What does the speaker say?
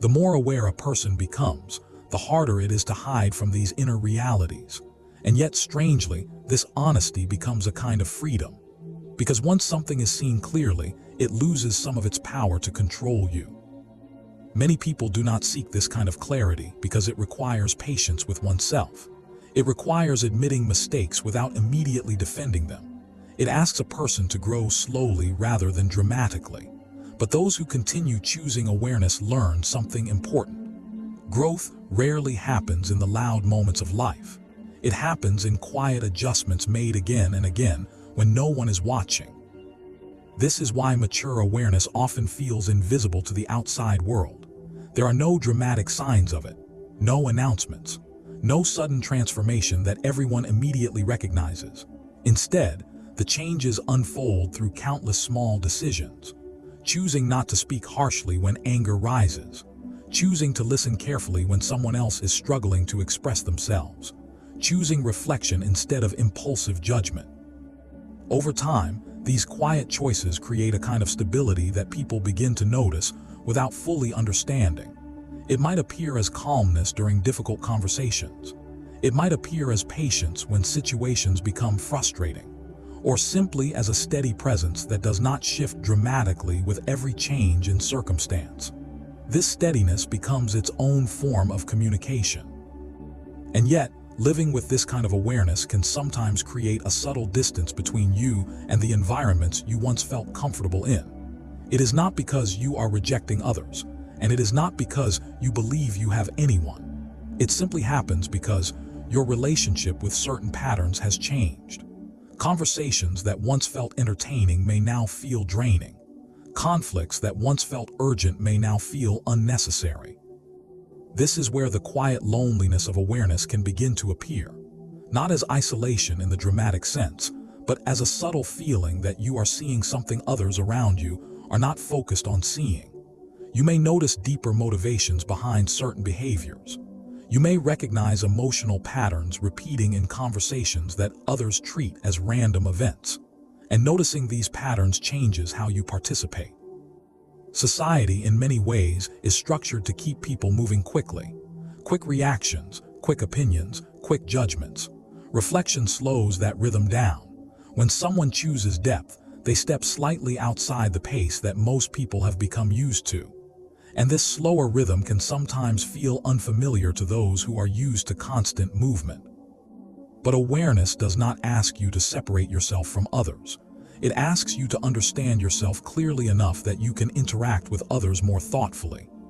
The more aware a person becomes, the harder it is to hide from these inner realities. And yet, strangely, this honesty becomes a kind of freedom. Because once something is seen clearly, it loses some of its power to control you. Many people do not seek this kind of clarity because it requires patience with oneself. It requires admitting mistakes without immediately defending them. It asks a person to grow slowly rather than dramatically. But those who continue choosing awareness learn something important. Growth rarely happens in the loud moments of life. It happens in quiet adjustments made again and again when no one is watching. This is why mature awareness often feels invisible to the outside world. There are no dramatic signs of it, no announcements, no sudden transformation that everyone immediately recognizes. Instead, the changes unfold through countless small decisions. Choosing not to speak harshly when anger rises. Choosing to listen carefully when someone else is struggling to express themselves. Choosing reflection instead of impulsive judgment. Over time, these quiet choices create a kind of stability that people begin to notice without fully understanding. It might appear as calmness during difficult conversations. It might appear as patience when situations become frustrating, or simply as a steady presence that does not shift dramatically with every change in circumstance. This steadiness becomes its own form of communication. And yet, living with this kind of awareness can sometimes create a subtle distance between you and the environments you once felt comfortable in. It is not because you are rejecting others, and it is not because you believe you have anyone. It simply happens because your relationship with certain patterns has changed. Conversations that once felt entertaining may now feel draining. Conflicts that once felt urgent may now feel unnecessary. This is where the quiet loneliness of awareness can begin to appear, not as isolation in the dramatic sense, but as a subtle feeling that you are seeing something others around you are not focused on seeing. You may notice deeper motivations behind certain behaviors. You may recognize emotional patterns repeating in conversations that others treat as random events. And noticing these patterns changes how you participate. Society, in many ways, is structured to keep people moving quickly. Quick reactions, quick opinions, quick judgments. Reflection slows that rhythm down. When someone chooses depth, they step slightly outside the pace that most people have become used to. And this slower rhythm can sometimes feel unfamiliar to those who are used to constant movement. But awareness does not ask you to separate yourself from others. It asks you to understand yourself clearly enough that you can interact with others more thoughtfully.